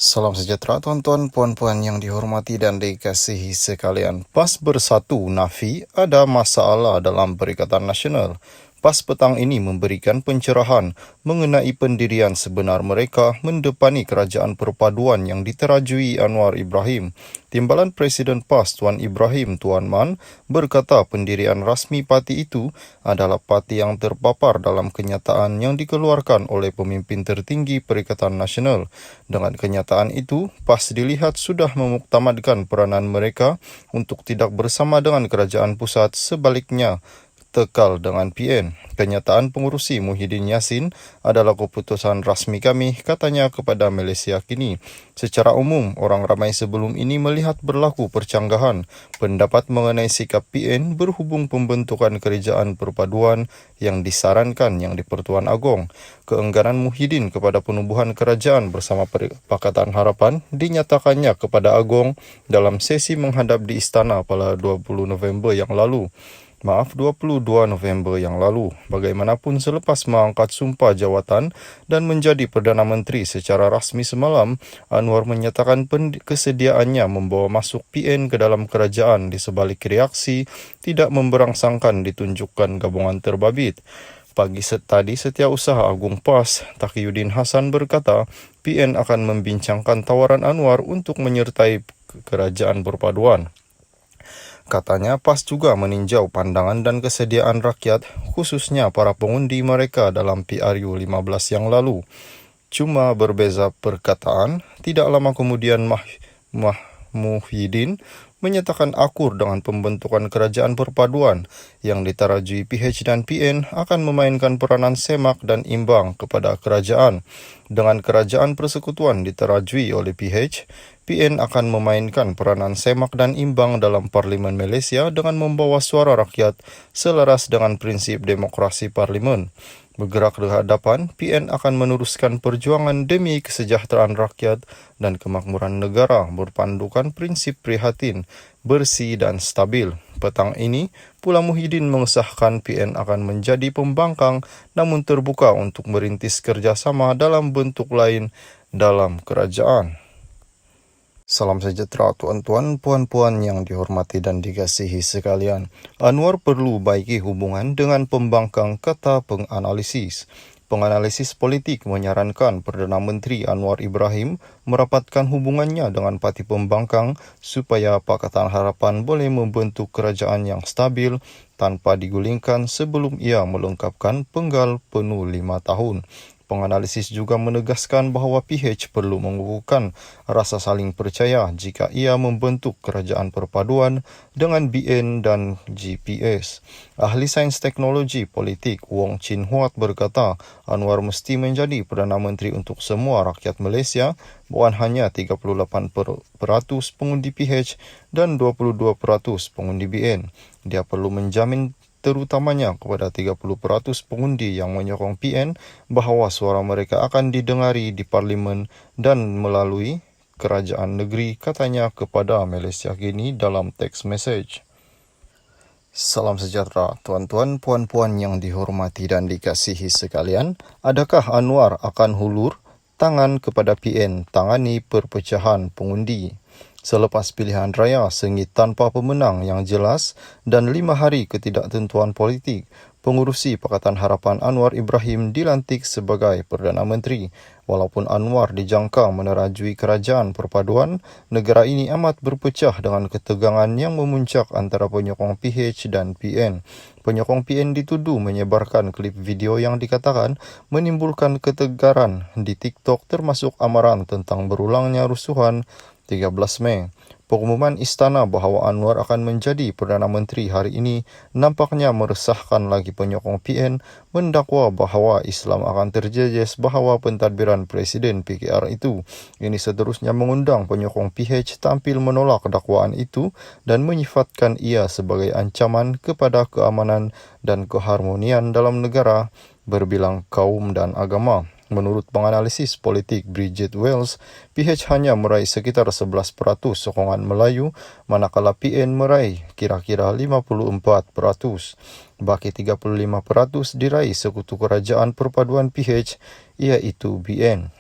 Salam sejahtera tuan-tuan, puan-puan yang dihormati dan dikasihi sekalian. PAS bersatu nafi ada masalah dalam Perikatan Nasional. PAS petang ini memberikan pencerahan mengenai pendirian sebenar mereka mendepani kerajaan perpaduan yang diterajui Anwar Ibrahim. Timbalan Presiden PAS Tuan Ibrahim Tuan Man berkata pendirian rasmi parti itu adalah parti yang terpapar dalam kenyataan yang dikeluarkan oleh pemimpin tertinggi Perikatan Nasional. Dengan kenyataan itu, PAS dilihat sudah memuktamadkan peranan mereka untuk tidak bersama dengan kerajaan pusat, sebaliknya tekal dengan PN. Kenyataan pengurusi Muhyiddin Yassin adalah keputusan rasmi kami, katanya kepada Malaysia Kini. Secara umum, orang ramai sebelum ini melihat berlaku percanggahan pendapat mengenai sikap PN berhubung pembentukan kerajaan perpaduan yang disarankan yang di-Pertuan Agong. Keengganan Muhyiddin kepada penubuhan kerajaan bersama Pakatan Harapan dinyatakannya kepada Agong dalam sesi menghadap di istana pada 20 November yang lalu. 22 November yang lalu. Bagaimanapun selepas mengangkat sumpah jawatan dan menjadi Perdana Menteri secara rasmi semalam, Anwar menyatakan kesediaannya membawa masuk PN ke dalam kerajaan di sebalik reaksi tidak memberangsangkan ditunjukkan gabungan terbabit. Pagi tadi, Setiausaha Agung PAS, Taqiyuddin Hasan berkata, PN akan membincangkan tawaran Anwar untuk menyertai kerajaan perpaduan. Katanya PAS juga meninjau pandangan dan kesediaan rakyat, khususnya para pengundi mereka dalam PRU 15 yang lalu. Cuma berbeza perkataan, tidak lama kemudian Muhyiddin menyatakan akur dengan pembentukan kerajaan perpaduan yang ditarajui PH dan PN akan memainkan peranan semak dan imbang kepada kerajaan. Dengan kerajaan persekutuan ditarajui oleh PH, PN akan memainkan peranan semak dan imbang dalam Parlimen Malaysia dengan membawa suara rakyat selaras dengan prinsip demokrasi parlimen. Bergerak ke hadapan, PN akan meneruskan perjuangan demi kesejahteraan rakyat dan kemakmuran negara berpandukan prinsip prihatin, bersih dan stabil. Petang ini, pula Muhyiddin mengesahkan PN akan menjadi pembangkang namun terbuka untuk merintis kerjasama dalam bentuk lain dalam kerajaan. Salam sejahtera tuan-tuan, puan-puan yang dihormati dan dikasihi sekalian. Anwar perlu baiki hubungan dengan pembangkang, kata penganalisis. Penganalisis politik menyarankan Perdana Menteri Anwar Ibrahim merapatkan hubungannya dengan parti pembangkang supaya Pakatan Harapan boleh membentuk kerajaan yang stabil tanpa digulingkan sebelum ia melengkapkan penggal penuh 5 tahun. Penganalisis juga menegaskan bahawa PH perlu mengukuhkan rasa saling percaya jika ia membentuk kerajaan perpaduan dengan BN dan GPS. Ahli Sains Teknologi Politik Wong Chin Huat berkata, Anwar mesti menjadi Perdana Menteri untuk semua rakyat Malaysia, bukan hanya 38% pengundi PH dan 22% pengundi BN. Dia perlu menjamin terutamanya kepada 30% pengundi yang menyokong PN bahawa suara mereka akan didengari di Parlimen dan melalui kerajaan negeri, katanya kepada Malaysia Kini dalam teks message. Salam sejahtera tuan-tuan, puan-puan yang dihormati dan dikasihi sekalian. Adakah Anwar akan hulur tangan kepada PN tangani perpecahan pengundi? Selepas pilihan raya sengit tanpa pemenang yang jelas dan 5 hari ketidaktentuan politik, pengurusi Pakatan Harapan Anwar Ibrahim dilantik sebagai Perdana Menteri. Walaupun Anwar dijangka menerajui kerajaan perpaduan, negara ini amat berpecah dengan ketegangan yang memuncak antara penyokong PH dan PN. Penyokong PN dituduh menyebarkan klip video yang dikatakan menimbulkan ketegaran di TikTok, termasuk amaran tentang berulangnya rusuhan 13 Mei. Pengumuman istana bahawa Anwar akan menjadi Perdana Menteri hari ini nampaknya meresahkan lagi penyokong PN, mendakwa bahawa Islam akan terjejas bahawa pentadbiran Presiden PKR itu. Ini seterusnya mengundang penyokong PH tampil menolak dakwaan itu dan menyifatkan ia sebagai ancaman kepada keamanan dan keharmonian dalam negara berbilang kaum dan agama. Menurut penganalisis politik Bridget Wells, PH hanya meraih sekitar 11% sokongan Melayu, manakala PN meraih kira-kira 54%. Baki 35% diraih sekutu kerajaan perpaduan PH, iaitu BN.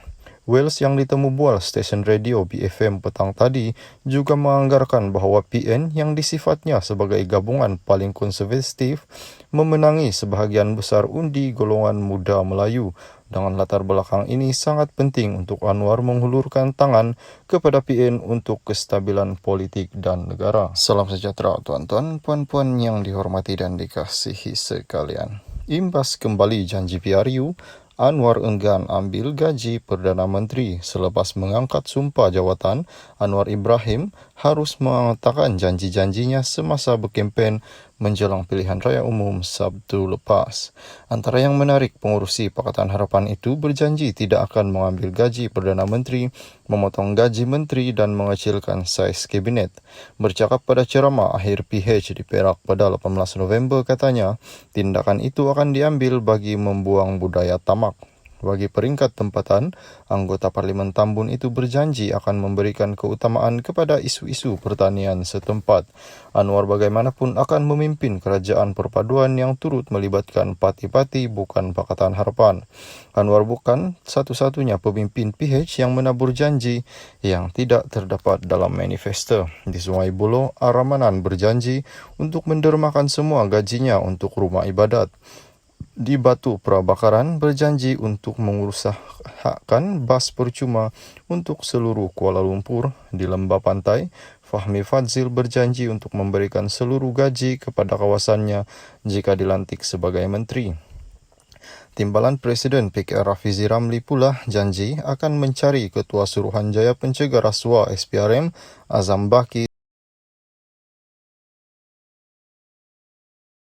Wales yang ditemu bual stesen radio BFM petang tadi juga menganggarkan bahawa PN yang disifatnya sebagai gabungan paling konservatif memenangi sebahagian besar undi golongan muda Melayu. Dengan latar belakang ini sangat penting untuk Anwar menghulurkan tangan kepada PN untuk kestabilan politik dan negara. Salam sejahtera tuan-tuan, puan-puan yang dihormati dan dikasihi sekalian. Imbas kembali janji PRU, Anwar enggan ambil gaji Perdana Menteri. Selepas mengangkat sumpah jawatan, Anwar Ibrahim harus mengatakan janji-janjinya semasa berkempen menjelang pilihan raya umum Sabtu lepas. Antara yang menarik, pengurusi Pakatan Harapan itu berjanji tidak akan mengambil gaji Perdana Menteri, memotong gaji menteri dan mengecilkan saiz kabinet. Bercakap pada ceramah akhir PH di Perak pada 18 November katanya, tindakan itu akan diambil bagi membuang budaya tamak. Bagi peringkat tempatan, anggota Parlimen Tambun itu berjanji akan memberikan keutamaan kepada isu-isu pertanian setempat. Anwar bagaimanapun akan memimpin kerajaan perpaduan yang turut melibatkan parti-parti bukan Pakatan Harapan. Anwar bukan satu-satunya pemimpin PH yang menabur janji yang tidak terdapat dalam manifesto. Di Sungai Buloh, Aramanan berjanji untuk mendermakan semua gajinya untuk rumah ibadat. Di Batu Prabakaran berjanji untuk mengusahakan bas percuma untuk seluruh Kuala Lumpur. Di Lembah Pantai, Fahmi Fadzil berjanji untuk memberikan seluruh gaji kepada kawasannya jika dilantik sebagai menteri. Timbalan Presiden PKR Rafizi Ramli pula janji akan mencari Ketua Suruhanjaya Pencegah Rasuah SPRM Azam Baki